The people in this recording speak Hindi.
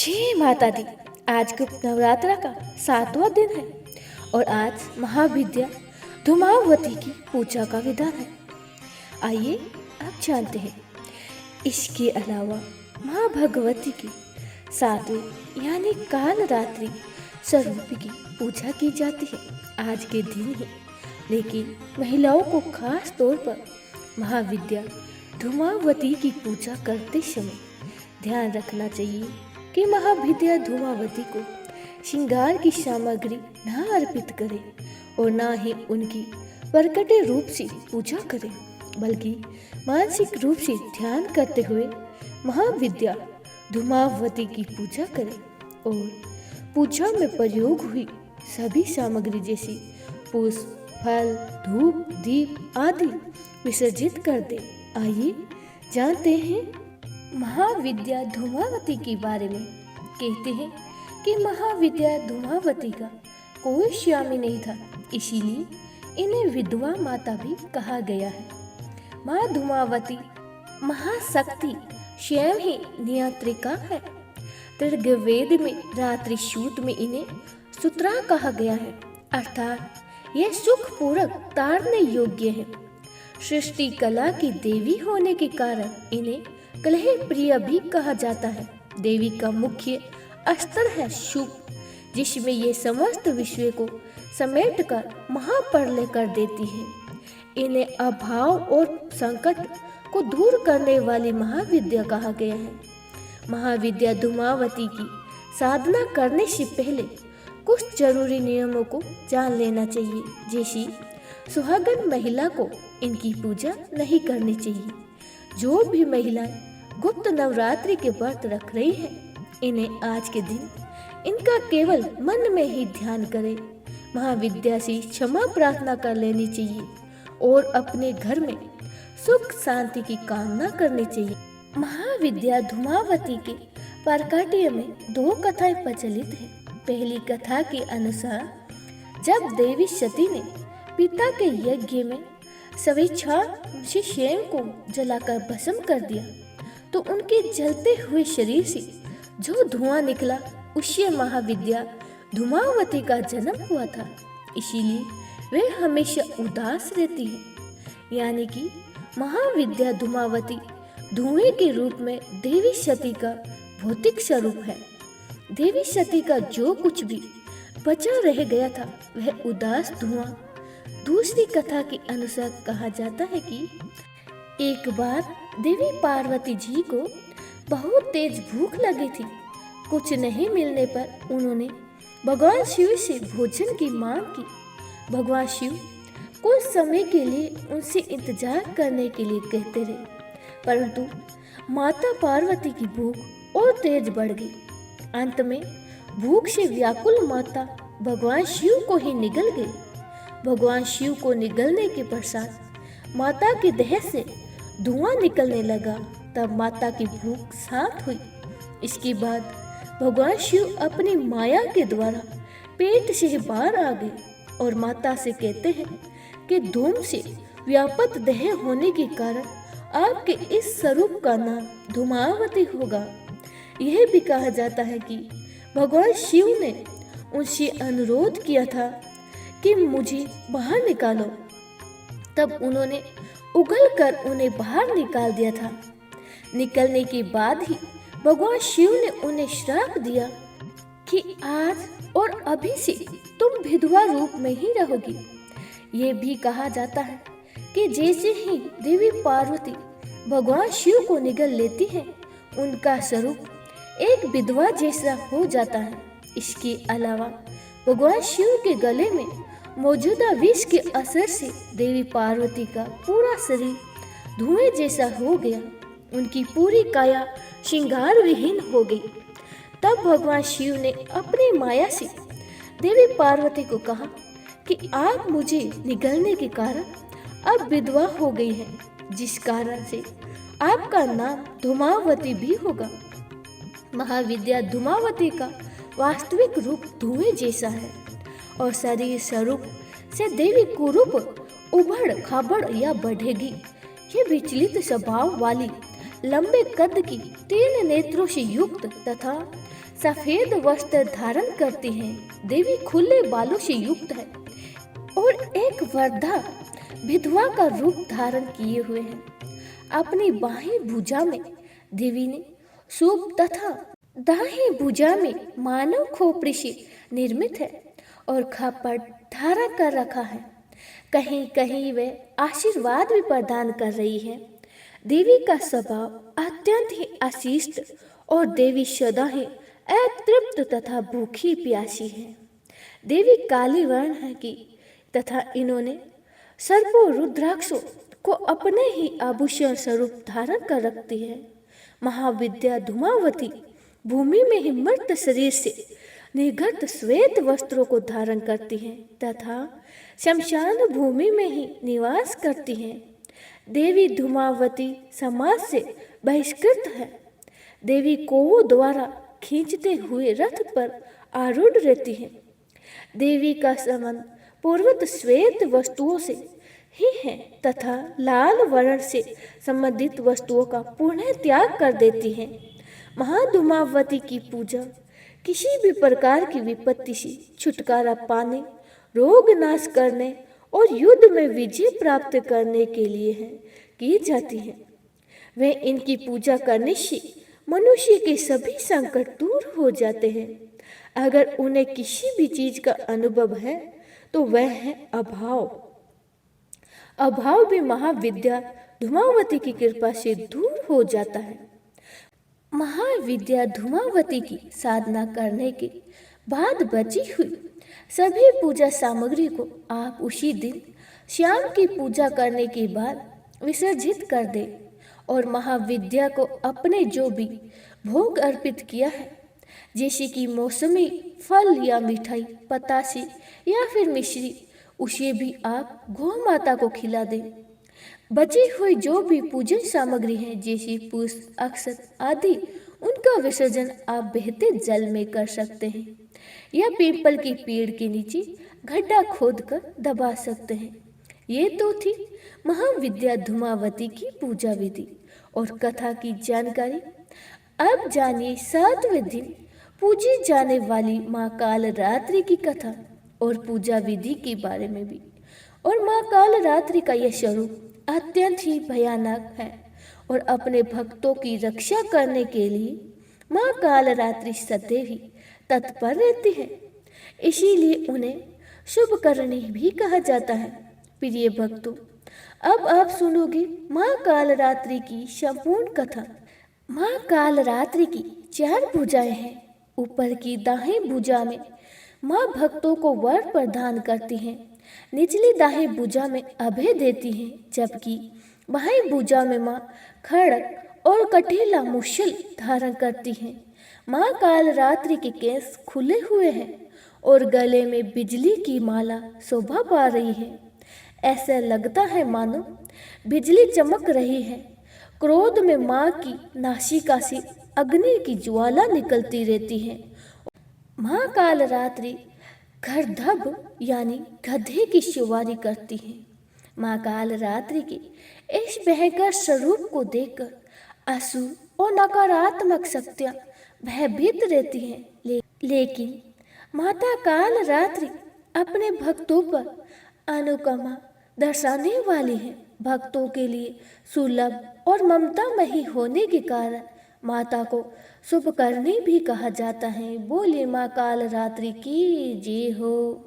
जय माता दी। आज गुप्त नवरात्र का 7वां दिन है और आज महाविद्या धूमावती की पूजा का विधान है। आइए अब जानते हैं। इसके अलावा माँ भगवती की 7वें यानी काल रात्रि स्वरूप की पूजा की जाती है आज के दिन ही। लेकिन महिलाओं को खास तौर पर महाविद्या धूमावती की पूजा करते समय ध्यान रखना चाहिए कि महाविद्या धूमावती को श्रृंगार की सामग्री न अर्पित करें और न ही उनकी प्रकट रूप से पूजा करें, बल्कि मानसिक रूप से ध्यान करते हुए महाविद्या धूमावती की पूजा करें और पूजा में प्रयोग हुई सभी सामग्री जैसे पुष्प, फल, धूप, दीप आदि विसर्जित कर दें। आइए जानते हैं महाविद्या धूमावती के बारे में। कहते हैं कि महाविद्या धूमावती का कोई स्वामी नहीं था, इसीलिए इन्हें विधवा माता भी कहा गया है। माँ धूमावती महाशक्ति स्वयं ही नियंत्रिका है। ऋग्वेद में रात्रि सूक्त में इन्हें सुत्रा कहा गया है, अर्थात यह सुखपूर्वक तारने योग्य है। सृष्टि कला की देवी होने के कारण इन्हें कलह प्रिय भी कहा जाता है। देवी का मुख्य अस्त्र है शुभ, जिसमें ये समस्त विश्व को समेटकर महाप्रलय कर देती है। इन्हें अभाव और संकट को दूर करने वाली महाविद्या कहा गया है। महाविद्या धूमावती की साधना करने से पहले कुछ जरूरी नियमों को जान लेना चाहिए, जैसे सुहागन महिला को इनकी पूजा नहीं करनी चाहिए। जो भी महिलाएं गुप्त नवरात्रि के व्रत रख रही हैं, इन्हें आज के दिन इनका केवल मन में ही ध्यान करें। महाविद्या से क्षमा प्रार्थना कर लेनी चाहिए और अपने घर में सुख शांति की कामना करनी चाहिए। महाविद्या धूमावती के प्राकट्य में 2 कथाएं प्रचलित हैं। पहली कथा के अनुसार जब देवी सती ने पिता के यज्ञ में स्वेच्छा से स्वयं को जलाकर भस्म कर दिया, तो उनके जलते हुए शरीर से जो धुआं निकला उससे महाविद्या धूमावती का जन्म हुआ था। इसीलिए वे हमेशा उदास रहती है। यानी कि महाविद्या धूमावती धुएं के रूप में देवी सती का भौतिक स्वरूप है। देवी सती का जो कुछ भी बचा रह गया था वह उदास धुआं। दूसरी कथा के अनुसार कहा जाता है कि एक बार देवी पार्वती जी को बहुत तेज भूख लगी थी। कुछ नहीं मिलने पर उन्होंने भगवान शिव से भोजन की मांग की। भगवान शिव कुछ समय के लिए उनसे इंतजार करने के लिए कहते रहे, परंतु माता पार्वती की भूख और तेज बढ़ गई। अंत में भूख से व्याकुल माता भगवान शिव को ही निगल गई। भगवान शिव को निगलने के पश्चात माता की देह से धुआं निकलने लगा। तब माता की भूख शांत हुई। इसके बाद भगवान शिव अपनी माया के द्वारा पेट से बाहर आ गए और माता से कहते हैं कि धूम से व्यापक देह होने के कारण आपके इस स्वरूप का नाम धूमावती होगा। यह भी कहा जाता है कि भगवान शिव ने उनसे अनुरोध किया था कि मुझे बाहर निकालो, तब उन्होंने उगल कर उन्हें बाहर निकाल दिया था। निकलने के बाद ही भगवान शिव ने उन्हें श्राप दिया कि आज और अभी से तुम विधवा रूप में ही रहोगी। ये भी कहा जाता है कि जैसे ही देवी पार्वती भगवान शिव को निगल लेती है, उनका स्वरूप एक विधवा जैसा हो जाता है। इसके अलावा भगवान शिव के गले में मौजूदा विष के असर से देवी पार्वती का पूरा शरीर धुएं जैसा हो गया। उनकी पूरी काया श्रृंगार विहीन हो गई। तब भगवान शिव ने अपनी माया से देवी पार्वती को कहा कि आप मुझे निगलने के कारण अब विधवा हो गई हैं, जिस कारण से आपका नाम धूमावती भी होगा। महाविद्या धूमावती का वास्तविक रूप धुएं जैसा है और शरीर स्वरूप से देवी कुरूप उभड़ खाबड़ या बढ़ेगी। ये विचलित स्वभाव वाली लंबे कद की, 3 नेत्रों से युक्त तथा सफेद वस्त्र धारण करती हैं। देवी खुले बालों से युक्त है और एक वृद्धा विधवा का रूप धारण किए हुए हैं। अपनी बाएं भुजा में देवी ने सूप तथा दाहिनी भुजा में मानव खोपड़ी से निर्मित है और खप्पड़ धारण कर रखा है। कहीं कहीं वे आशीर्वाद भी प्रदान कर रही है। देवी का स्वभाव अत्यंत ही अशिष्ट और देवी सदा ही अतृप्त तथा भूखी प्यासी है। देवी काली वर्ण है कि तथा इन्होंने सर्पों रुद्राक्षों को अपने ही आभूषण स्वरूप धारण कर रखती है। महाविद्या धूमावती भूमि में ही मर्त शरीर से निर्गत श्वेत वस्त्रों को धारण करती है तथा शमशान भूमि में ही निवास करती है। देवी धूमावती समाज से बहिष्कृत है। देवी कोवों द्वारा खींचते हुए रथ पर आरूढ़ रहती है। देवी का संबंध पूर्वत श्वेत वस्तुओं से ही है तथा लाल वर्ण से संबंधित वस्तुओं का पुनः त्याग कर देती है। महाधूमावती की पूजा किसी भी प्रकार की विपत्ति से छुटकारा पाने, रोग नाश करने और युद्ध में विजय प्राप्त करने के लिए है की जाती है। वे इनकी पूजा करने से मनुष्य के सभी संकट दूर हो जाते हैं। अगर उन्हें किसी भी चीज का अनुभव है तो वह है अभाव। अभाव भी महाविद्या धूमावती की कृपा से दूर हो जाता है। महाविद्या धूमावती की साधना करने के बाद बची हुई सभी पूजा सामग्री को आप उसी दिन शाम की पूजा करने के बाद विसर्जित कर दे और महाविद्या को अपने जो भी भोग अर्पित किया है, जैसे कि मौसमी फल या मिठाई, पतासे या फिर मिश्री, उसे भी आप गौ माता को खिला दें। बची हुई जो भी पूजन सामग्री है जैसे पुष्प, अक्षत आदि, उनका विसर्जन आप बहते जल में कर सकते हैं या पीपल की पेड़ के नीचे गड्ढा खोदकर दबा सकते हैं। ये तो थी महाविद्या धूमावती की पूजा विधि और कथा की जानकारी। अब जानिए 7वें दिन पूजी जाने वाली माँ कालरात्रि की कथा और पूजा विधि के बारे में भी। और माँ कालरात्रि का यह स्वरूप अत्यंत ही भयानक है और अपने भक्तों की रक्षा करने के लिए माँ कालरात्रि सदैव ही तत्पर रहती है। इसीलिए उन्हें शुभकरणी भी कहा जाता है। प्रिय भक्तों, अब आप सुनोगे माँ कालरात्रि की संपूर्ण कथा। माँ कालरात्रि की 4 भुजाएं हैं। ऊपर की दाहिनी भुजा में माँ भक्तों को वर प्रदान करती हैं। निचली दाहिनी भुजा में अभय देती हैं, जबकि बाईं भुजा में माँ खड़ग और कटीला मुशल धारण करती हैं। माँ कालरात्रि के केस खुले हुए हैं और गले में बिजली की माला शोभा पा रही है। ऐसा लगता है मानो बिजली चमक रही है। क्रोध में माँ की नासिका से अग्नि की ज्वाला निकलती रहती है। माँ कालरात्रि गर्दभ यानी गधे की सवारी करती है। माँ कालरात्रि के इस भयंकर स्वरूप को देखकर असुर और नकारात्मक शक्तियाँ भयभीत रहती हैं, लेकिन माता कालरात्रि अपने भक्तों पर अनुकंपा दर्शाने वाली है। भक्तों के लिए सुलभ और ममतामयी होने के कारण माता को शुभकरणी भी कहा जाता है। बोले माँ कालरात्रि की जय हो।